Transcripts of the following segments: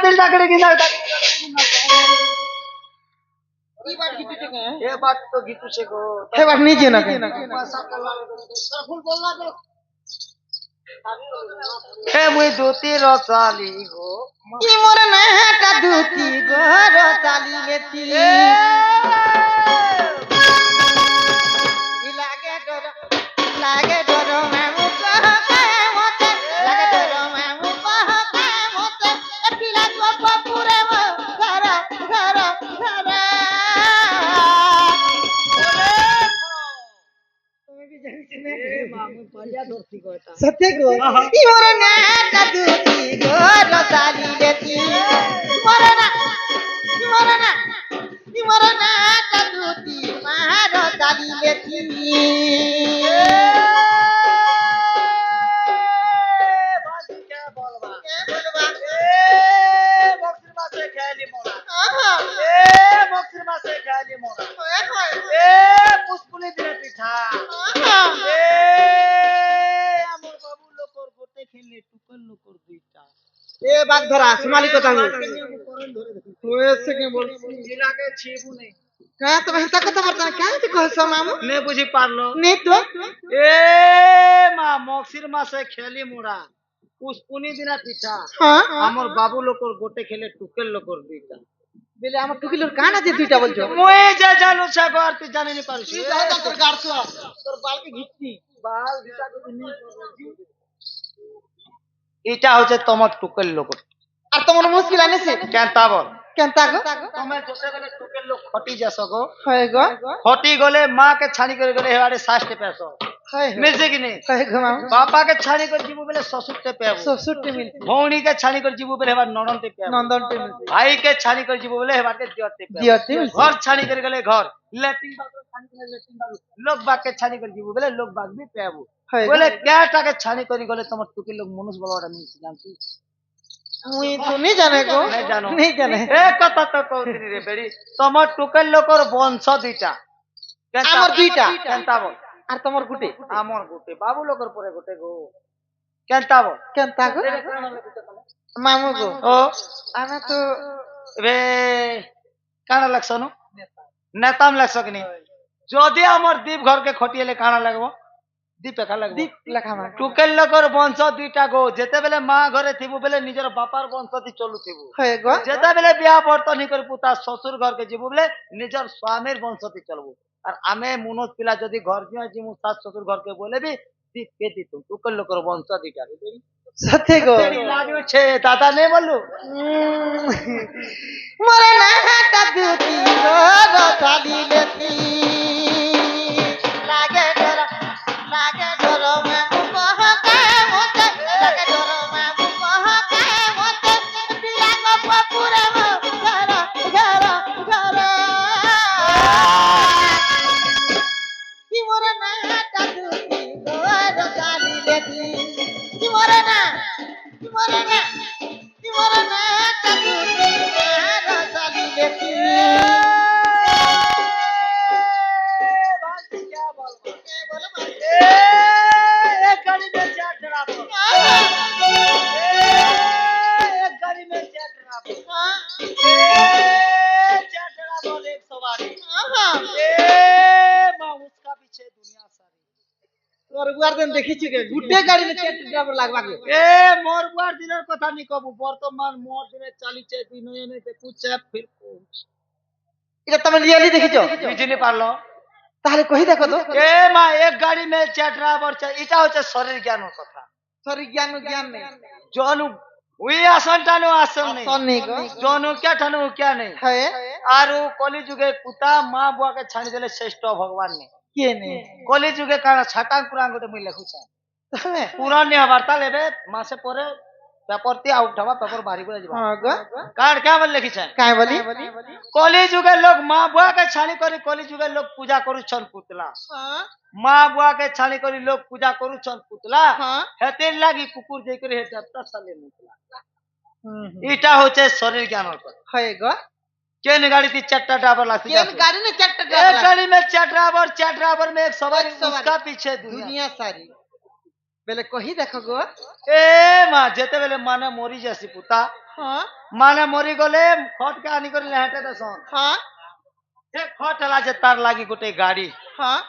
দিল ডাকড়ে কি না কি বাট গিতুছে কে এ বাট তো গিতুছে গো হে বাট নিজে না কে হে মুই দুতি রসালি গো কি মোর নাটা দুতি ঘর চালিলেতি লাগে ডর মামু কহকে মতে লাগে ডর মামু কহকে মতে এপিলা গপ পুরে মো ঘর ঘর ঘর তুমি भी जानते ना এ মামু পালিয়া ধরতি কয়টা सत्य को ई मोर नाटा दुती घोर चालिलेती मोर नाटा दुती मार चालिलेती বাজি কে বলবা के बोलबा এ বকরি মাছে খেয়ালি মোরা आहा এ বকরি মাছে খেয়ালি মোরা होय होय এ পুষ্পুলি দিলে পিঠা आहा এ আমার বাবু লোকর গোটে খেলে টুকল লোকর দুইটা ए बाग धरा सोनाली को तांगो होएसे के बोलছি জিলাকে ছিবু নেই का तो हता कथा बता का तो कहसो मामू নে বুঝি পারলো नहीं तो এ মা মক্সির মাসে খেলি মোরা পুষ্পুনি দিনা পিঠা हां আমার বাবু লোকর গোটে খেলে টুকেল লোকর দুইটা বেলে আমার টুকিলোর কানা যে দুইটা বলছো মুই যে জানু ছাগো আর তুই জানিনি পারিস তুই যাও তা তোর গাড়ছো তোর বালকে ঘিচনি বাল দিটা যদি নি এটা হচ্ছে তোমার টুকেল লোকর আর তোমার মুশকিল আনেছে কেন তা বল কেন তাগো তুমি যেতেবেলে টুকেল লোক খটি যাস গো হয় গো খটি গলে মাকে ছানি করে গলে হেবারে শাস্তে পেছো হয় মিলছে কি নেই হয় গো মামু বাপাকে ছানি করে জীবু বেলে শ্বশুরতে পেব শ্বশুরতে মিলছে ভৌণীকে ছানি করে জীবু বেলে হেবার ননদতে পেব নন্দনতে মিলছে ভাইকে ছানি করে জীবু বেলে হেবারকে দিয়তে পেব দিয়তে মিলছে ঘর ছানি করে গেলে ঘর ল্যাট্রিন বাথরুম ছানি করে ল্যাট্রিন বাথরুম লোক বাগকে ছানি করে জীবু বেলে লোক বাগ বি পেব হয় বলে কেটাকে ছানি করে গলে তোমার টুকি লোক মনুষ বলবাটা মিলছে জানছি মুই তো नहीं जाने को नहीं जानो नहीं जाने এ কথা তো কওতিনি রে বেড়ি তোমার টুকেল লোকর বংশ দুইটা আমার দুইটা কেনতা বল আর তোমার গুটে আমার গোটে বাবু লোকর পরে গোটে গো কেনতা বল কেন তাগো মামু গো ও আমি তো রে কানা লাগছ নো নেতাম লাগছ কি নি যদি আমার দীপ ঘরকে খটিয়েলে কানা লাগবো দীপে কা লাগবো দীপ লেখা মা টুকেল লোকর বংশ দুইটা গো যেতে বেলে মা ঘরে থিবু বেলে নিজের বাপার বংশ দি চলু থিবু হয় গো যেতে বেলে বিয়া বর্তনী করে পুতা শ্বশুর ঘরকে যাবো বলে নিজের স্বামীর বংশতি চলবো আর আমি মুনজ পিলা যদি ঘর দিয়ে যিমু শাশ শ্বশুর ঘরকে বলেবি দীপকে দিত টুকেল লোকর বংশ দুইটা সত্যি গো লাগছে দাদা নেই বললু মোরে নাটা দুতি ঘর চালিলেতি লাগে ডর মামু কহকে মতে লাগে ডর মামু কহকে মতে পিলা গপ পুরে মো ঘর ঘর ঘর কি মোরে নাটা দুতি ঘর চালিলেতি কি মোরে নাটা দুতি ঘর চালিলেতি एक गाड़ी में चार ड्राइवर एक गाड़ी में चार ड्राइवर चार ड्राइवर एक सवारी माँ उसका पीछे दुनिया सारी তোর গুয়ারদেন দেখিছি কে গুড্ডে গাড়ি নে চেট ড্রাইভার লাগবা কে मोर बुआर दिनर कथा नहीं कहबू बर्तमान मोर दिने चालीचे दिन ने कुछ फिर এটা তুমি রিয়েলি দেখিছো বুঝিনি পারলো তাহলে কই দেখো তো এ মা এক গাড়ি में चार ड्राइवर এটা হচ্ছে শরীর জ্ঞানের কথা সরি জ্ঞান নেই জনু ওই আসন টানো আসন নেই সন্নি গো জনু কে টানো क्या नहीं হয় आरु कली जुगे कुता माँ बुआ के छाणी देले श्रेष्ठ भगवान ने কে নে कली जुगे काना छाटांग पुरांग गोटे मुई लेखु छे তাহলে पुरान ने वार्ता लेबे मासे परे पेपर ती आउट हवा पेपर बाहरी को जाबा हां गो कार्ड क्या बोल लिखी छे কাই বলি कली जुगे लोग माँ बुआ के छाणी करी कली जुगे लोग पूजा करू छन पुतला हां माँ बुआ के छाणी करी लोग पूजा करू छन पुतला हां हेते लागी कुकुर जे करी हे देवता साले मुतला इटा होचे शरीर ज्ञान কথা হয় গো केन गाड़ी थी चट्टा ड्राइवर लागती কেন গাড়ি নে চারটা एक ড্রাইভার गाड़ी में चार ड्राइवर में एक सवारी उसका पीछे दुनिया দুনিয়া সারি বেলে কহি দেখো গো ए माँ जेते बेले माने मोरी जैसी पुता হ্যাঁ মানে মরি গলে খট কে আনি করে হেঁটে দেশন হ্যাঁ সে খট হেলা যে তার লাগি গোটে গাড়ি হ্যাঁ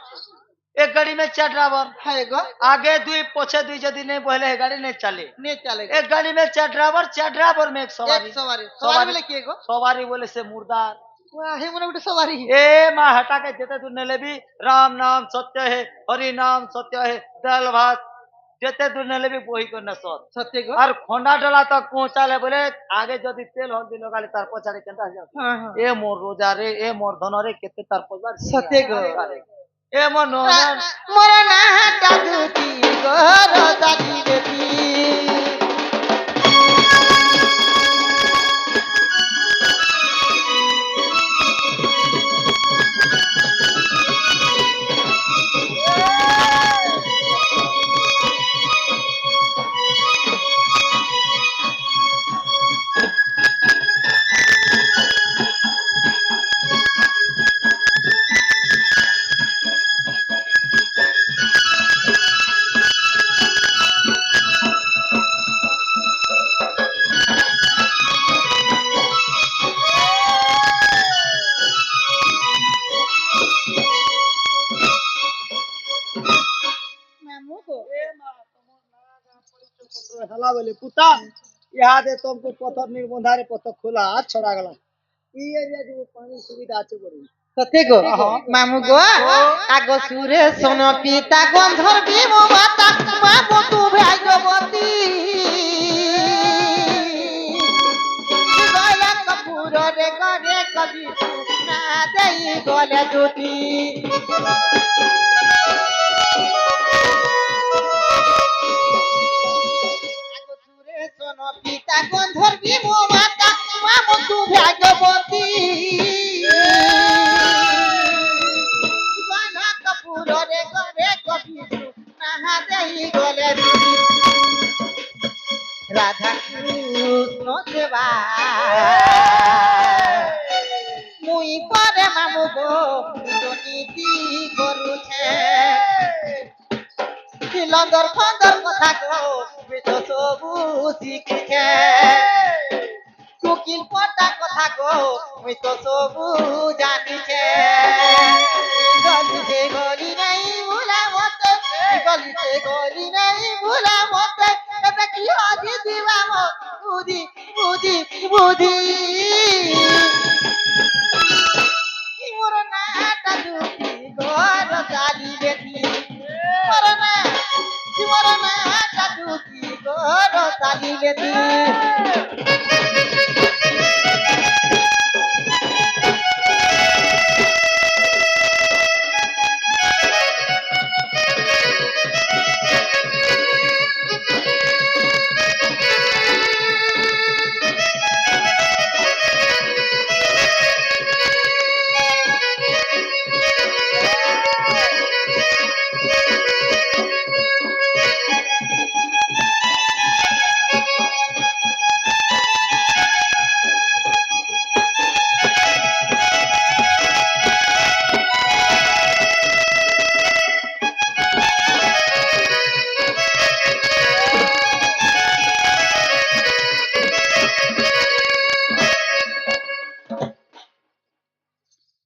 एक गाड़ी में 4 ड्राइवर হ্যাঁ গো आगे दुई पीछे दुई यदि नहीं बोले गाड़ी नहीं चले নিয়ে চলে एक गाड़ी में 4 ड्राइवर में एक এক सवारी সবারি সবারি বলে কি গো सवारी बोले से मुर्दार হে মনে গোটে সবারি ए माँ हटा के जेते तू ने लेबी राम नाम सत्य है हरि नाम सत्य है दाल भात जेते तू ने लेबी वही को नसत সত্য গো और खोंडा डला तक पहुंचाले बोले आगे जदि तेल हल्दी लगाले तार पछाड़ी केनता जा হ্যাঁ হ্যাঁ ए मोर रोजा रे ए मोर धन रे केते तार पछाड़ सत्य गो। ए मोर नोनन মোর নাটা দুটি গো রোজালি বেটি মামু গো हला बोले पुता यहाँ दे तुमको पत्थर निर्बंधारे पत्थर खुला हाथ छोड़ा गला ई एरिया जो पानी सुविधा আছে বলি সত্য গো মামু গো আগ সুরে সোন পিতা গন্ধর বিমু মাতা মামু তু ভাগ্যবতী গলা কপুর রে করে কবি না দেই গলে দুটি আগ সুরে সোন পিতা গন্ধর বিমু মাতা মামু তু ভাগ্যবতী গলা কপুর রে করে কবি না দেই গলে দুটি রাধা কৃষ্ণ সেবা মুই পরে মামু গো নীতি করুছে লন্দর ফন্দর কথা গো বিত সবু শিখিছে টুকিল পটা কথা গো মুই তো সবু জানিছে গলিতে গলি নাই ভুলা মতে গলিতে গলি নাই ভুলা মতে এটা কি আজি দিবা মো বুদ্ধি বুদ্ধি বুদ্ধি মোর নাটা দুটি ঘর চালি বেটি মোর নাটা দুটি ঘর চালি বেটি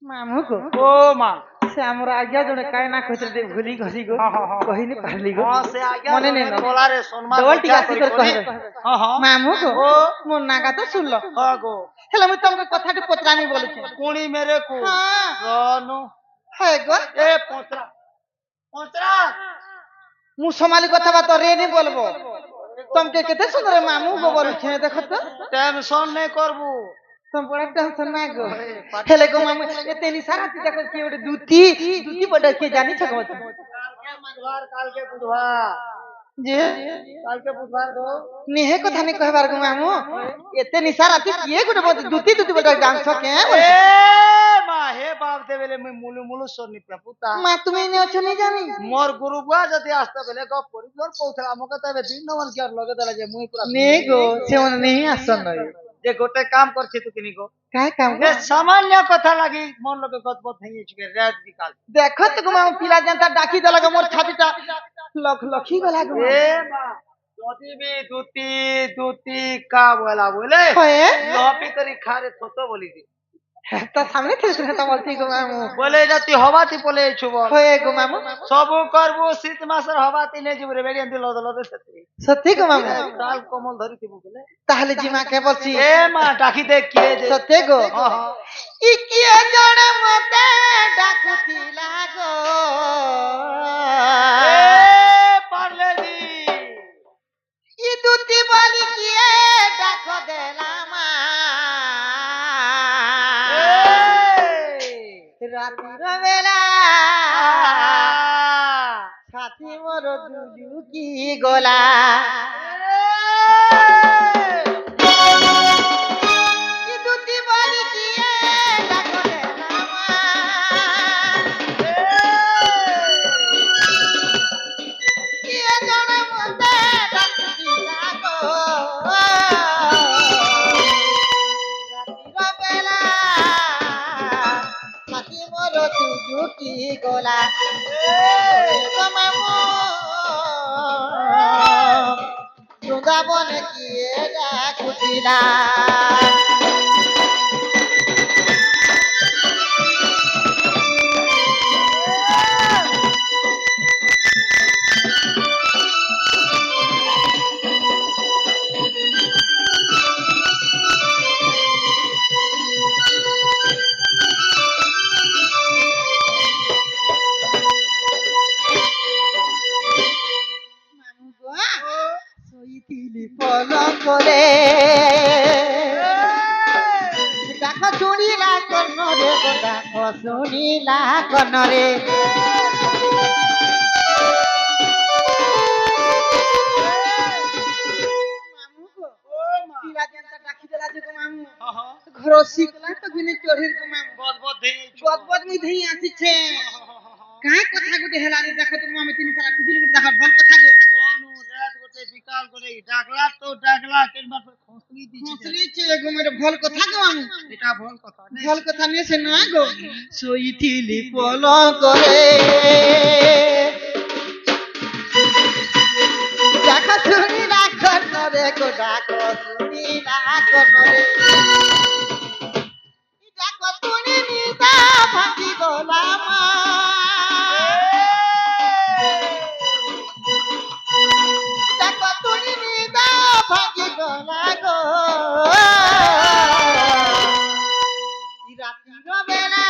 মামু গো ओ मां से हमरा आज्ञा जोने काय ना कहते दे भूली घसी गो हाँ, हाँ, हाँ। कहि नहीं पारली गो हां से आ गया मने नहीं ना बोला रे सम्मान डबल टिका रक्षा कर करी। कहबे हां हां मामू गो ओ मोर नागा तो सुन लो हां गो हेला मुई तुमके कथाटी पत्रानी बोलुछे कुणी मेरे को हां रोनो हे गो ए पोतरा पोतरा मु सोमाली कथा बात रे नहीं बोलबो तुमके केते सुंदर मामू गो बोलुछे देखो तो टेंशन नहीं करबू तुम बड़ा टेंशन ना गो हेले गो मामू एते निसारा ती देखो के ओडे दूती दूती बड़ा के जानी छको काल के बुधवार जे काल के बुधवार दो निहे कथा नहीं कहबार गो मामू एते निसारा ती किए गोटे दूती दूती बड़ा डांस के ए मां हे बाप देवेले मैं मुलु मुलु सोनी पे पुता मा তুমি নে অছো নি জানি मोर गुरु बुआ जदि आस्ते बेले गप करी जोर पौथला मके तबे दिन नवन के लगे देला जे मुई पूरा নে গো সে মনে নেই আসন নই जे गोटे काम करछि तू किनी गो কাই কাম ए सामान्य कथा लागी मन लगे गत बत हई छिके रात निकाल देखो तो मामू पिला जनता डाकी देला गो मोर छातीटा लख लखी गला गो ए मां যদি বি দুতি দুতি কা বলা বলে হয়ে লপি করি খারে ছোট বলি দি তা সামনে থেকে তা বলছি গো মামু বলে এটা তুই হবাতি বলে ছুব হয়ে গো মামু সবু করবু শীত মাসের হবাতি নে যাবি রে বেরিয়ে দিল লদে সত্যি সত্যি গো মামু কাল কমল ধরি দিব বলে তাহলে জিমাকে বলছি এ মা ডাকি দে কে যে সত্যি গো হ্যাঁ, হ্যাঁ। ই কিয়ে জণে মতে ডাকুতিলা গো এ পারলে দি ই দুটি বলি কিয়ে ডাক দেলাম রাতির বেলা সাথী মোর দুলুকি গলা ই দুটি বলি কিয়ে ডাক দেলাম কিয়ে জণে মতে ডাকুতিলা গো রাতির বেলা সাথী মোর দুলুকি গলা গো মামু বৃন্দাবনে গিয়ে ডাকুতিলা মামু গো শোইতিলি পলঙ্করে ডাক শুনিলা কর্ণরে গো ডাক শুনিলা কর্ণরে মামু গো পিলা জনতা ডাকি দেলা যে গো মামু ঘর শিখলা তো গুনে চড়ির গো মামু গদবদ মি ধই আসিছে কাই কথা গুটে হেলা রে দেখো তুমি আমি তিন সারা কুদিল গুটে দেখো ভাল কথা গো কোনু রাত গোটে বিকাল করে ডাকলা তো ডাকলা কেনবার খসলি দিছি হসলিছে গো মেরে ভাল কথা গো মামু এটা ভুল কথা নেই ভাল কথা নিয়ে সে না গো শোইতিলি পলঙ্করে ডাক শুনিলা কর্ণরে গো ডাক শুনিলা কর্ণরে ডাক শুনি নিদা ভাঙি গলাম ডাক শুনি নিদা ভাঙি গলা গো ই রাতির বেলা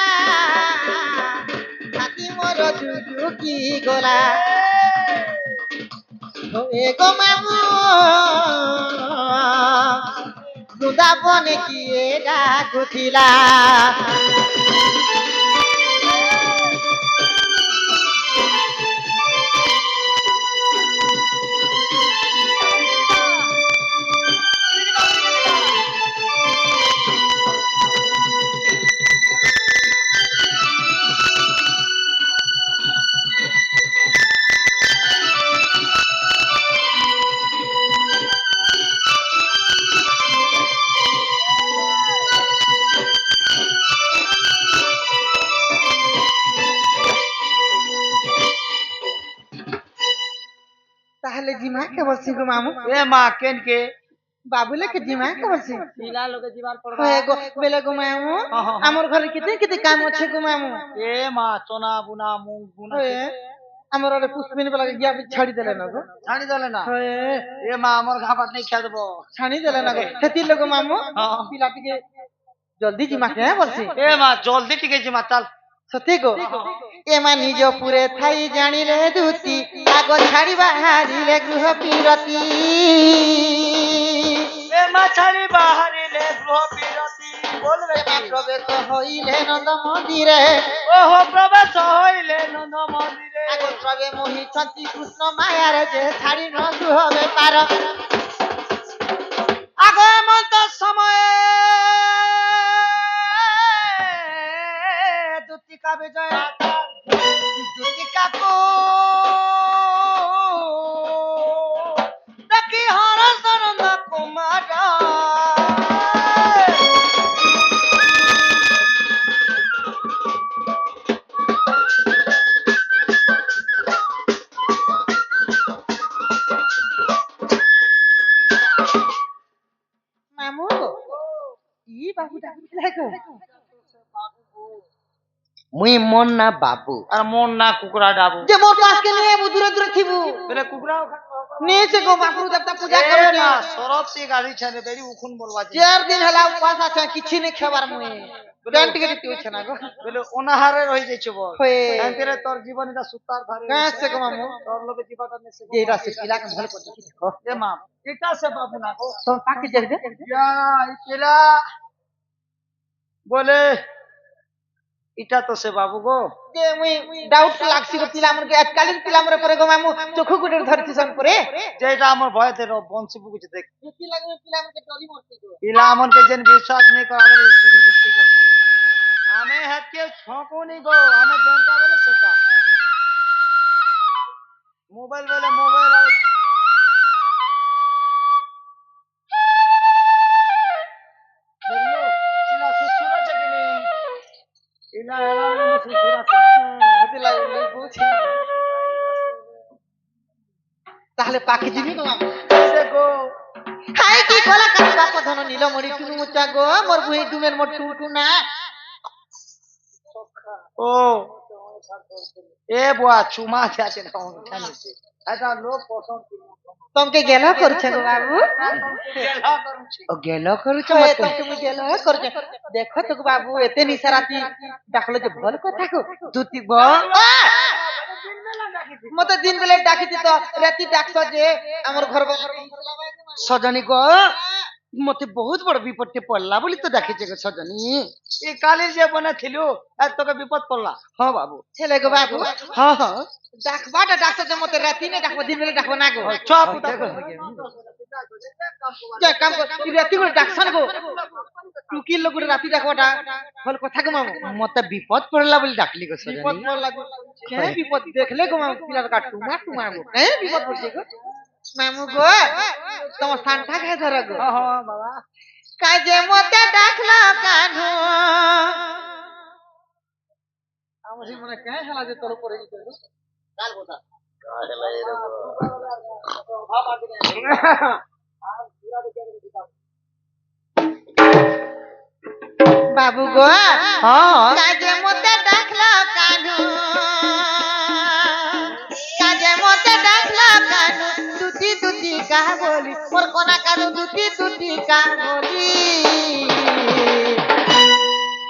সাথী মোর দুলুকি গলা এ গো মামু বৃন্দাবনে গিয়ে ডাকুতিলা তাহলে জিমাকে বলছি গো মামু এ মা কেন কে বাবুলেকে জিমাকে বলছি পিলা লোকে জীবার পড়বা হয়ে গো বেলে গো মামু আমার ঘরে কেতে কেতে কাম আছে গো মামু এ মা চনা বুনা মুগ বুনা হয়ে আমার ওরে পুষ্পিনী বেলা গিয়া ছাড়ি দেলে না গো ছাড়ি দলে না হয়ে এ মা আমার ঘাপাত নেই খেয়ে দেবো ছাড়ি দেলে না গো হেতির লোক মামু হ্যাঁ। পিলাটিকে জলদি জিমাকে বলছি এ মা জলদি ঠিক আছে মা চাল সত্যি গো এমা নিজ পুরে থাই জানিলে দুতি আগ ছাড়িবা হারিলে গৃহ বিরতি এ মা ছাড়ি বাহারিলে গৃহ বিরতি বলবে এমা প্রবেশ হইলে নন্দ মন্দিরে ওহো প্রবেশ হইলে নন্দ মন্দিরে আগ প্রবে মোহিতী কৃষ্ণ মায়ার যে ছাড়ি ন গৃহ বেপার আগ মন্ত সময়ে দুতিকা বিজয় দুতিকাকু দেখি হর শরণ কুমার কি বাবু ডাকছিলে গো মুই মন না বাবু আর মন না কুকুরা ডাবু যে মোর পাশকে নিয়ে দূরে দূরে থিবু বলে কুকুরাও নিয়েছে গো বাপু দেবতা পূজা এ করে না সরব সে গাড়ি ছাড়ে বেরি উখুন বলবা 4 দিন হলা উপাস আছে কিছু নেই খাবার মুই ট্রেন টিকেট দিতে হচ্ছে না গো বলে অনাহারে রয়ে যাইছে বল হয়ে এনতেরে তোর জীবন এটা সুতার ধারে কাছে গো মামু তোর লোকে জীবনটা নেছে যে রাসে পিলাকে ভালো করে দেখি দেখো এ মা এটা সে বাবু না গো তোর পাকে যাই দে ইয়া ইকেলা বলে এটা তো সে বাবু গো যে মুই ডাউট লাগছি গো পিলা আমরকে আজকালের পিলা আমরে পরে গো মামু চোখু গুটের ধরছি সন পরে যেটা আমার ভয়তে বংশী বুকুছে দেখ কি লাগে পিলা আমরকে ডরি মরছি গো পিলা আমনকে যেন বিশ্বাস নেই করে স্ত্রী বুঝতে কর আমি হাতকে ছকুনি গো আমি যেটা বলে সেটা মোবাইল বলে মোবাইল আর দেখলো ইলা সুসুর আছে কি নেই ইলা এলা সুসুর আছে হাতে লাগে বুঝছি তাহলে পাকে দিবি গো মামু দেখো হাই কি কলা কাটি বাপ ধন নীল মরি টুনু মুচা গো মোর বুই ডুমের মোর টুটু না ও এ বুয়া চুমা আছে না ওখানে এটা লোক পছন্দ তোমকে গেল করছে গো বাবু ও গেল করুছ হয়ে মতে তোমকে মুই গেল করছে দেখো তো গো বাবু এতে নিসারাতি ডাকলে যে ভল কথা গো দুতি ব মতে দিন বেলা ডাকিছি তো রাতি ডাকছ যে আমার ঘর সজনী গো মতে বহুত বড় বিপদে পড়লা বলি তো ডাকিছে গো সজনী এই কালির যে বনে ছিল আর তোকে বিপদ পড়লা হ্যাঁ বাবু ছেলে গো বাবু হ্যাঁ হ্যাঁ ডাকবাটা ডাকছ যে মতে রাতি নে ডাকবো দিন বেলা ডাকবো না গো চপ যে কাম কর তুই রাতি করে ডাকছন গো টুকির লোক রাতি ডাকবাটা ভল কথা গো মামু মতে বিপদ পড়লা বলি ডাকলি গো বিপদ সজনী পড়লা গো হ্যাঁ বিপদ দেখলে গো মামু পিলার কাট টুমা টুমা গো হ্যাঁ বিপদ পড়ছে গো মামু গো তোমার সান্টা খাই ধর গো হ্যাঁ বাবা কাজে মতে ডাকলো কানু আমার মনে কাই হালা যে তোর উপরে যেতে গো কাল কথা বাবু গো হ্যাঁ কাজে মতে ডাকলো কানু কাজে মতে ডাকলো কানু দুটি দুটি কা বলি মোর কোনা কানু দুটি দুটি কা বলি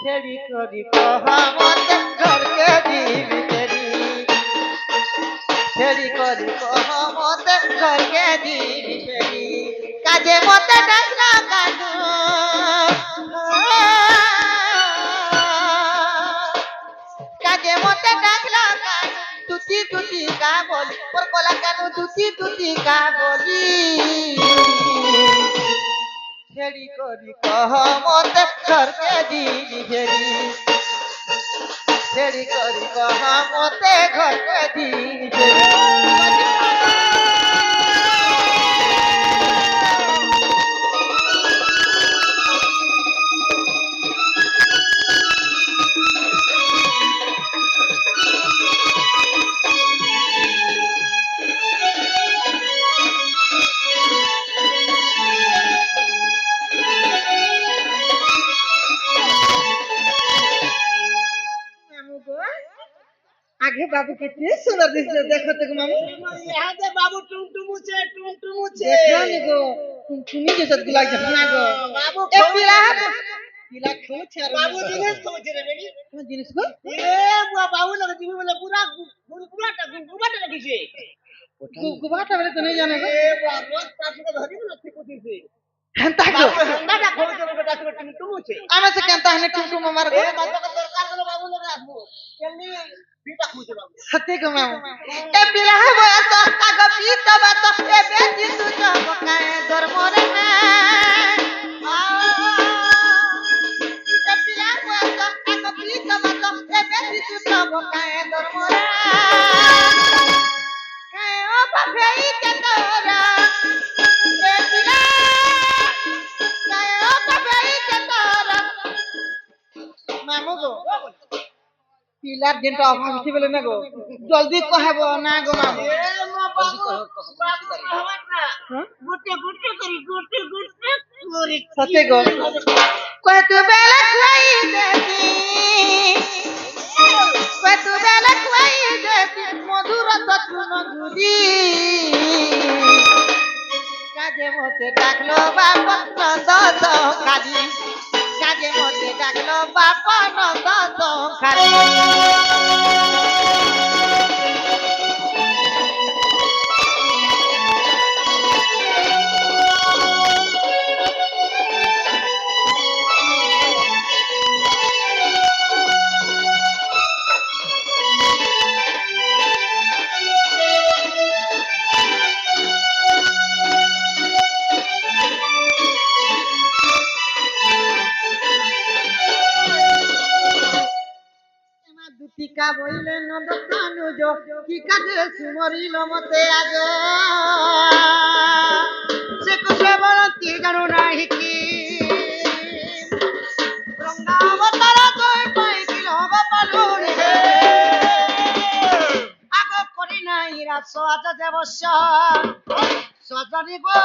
ছেড়ি করি কহ মতে ঘরকে দিবি তেরি ছেড়ি করি কহ মতে ঘরকে দিবি তেরি কাজে মতে ডাকলো কানু কাজে মতে ডাকলো কানু তুতি তুতি কা বলি ওর কলা কানু তুতি তুতি কা বলি ছেড়ি করি কহ মতে ঘরকে দিবি ফেরি ছেড়ি করি কহ মতে ঘরকে দিবি ফেরি आगे बाबू कितने सुंदर दिख रहे देखो तो मामू यहाँ पे बाबू टुमटुमुचे देखो नी गो टुमटुमी जैसा गुलाब जामुन गो बाबू ए पिला पिला खो छे बाबू जिनिस खोज रे बेटी कौन जिनिस को ए बुआ बाबू लगे जिमी बोले पूरा गुबाटा लगी छे गुबाटा वाले तो नहीं जाने गो ए बुआ रोज पास के धरी में लच्छी कुटी से हंता गो हंदा का खोज के बेटा से टुमटुमुचे आमे से कहता है टुमटुम मार गो ए बाबू का सरकार के बाबू लगे आसबो जल्दी पीटा खोज बाबू सत्य को मामू ए पिला है वो तो आगे पीता बात ए बेटी तू तो काए दर मोरे में ए पिला वो तो आगे पीता बात ए बेटी तू तो काए दर मोरे काए ओ बफेई के तोरा ए पिला काए ओ बफेई के तोरा मामू गो पिलार जेनटा अभाव थी बोले ना गो जल्दी कहबो ना गो मामू गुट्टे गुट्टे करी सत्य गो कहे तू কাজে মতে ডাকলো বাবা নন্দ কালী, কাজে মতে ডাকলো বাবা নন্দ কালী। দুটিকা বইলে নন্দ কানুজ কি কাজে সুমরিল মতে আজ সে কুশে বলতি জানো নাহি কি রঙ্গাবতার তুই পাইছিল গোপালুরি হে আগ করি নাই রাস আজ দেবস্য সজনি গো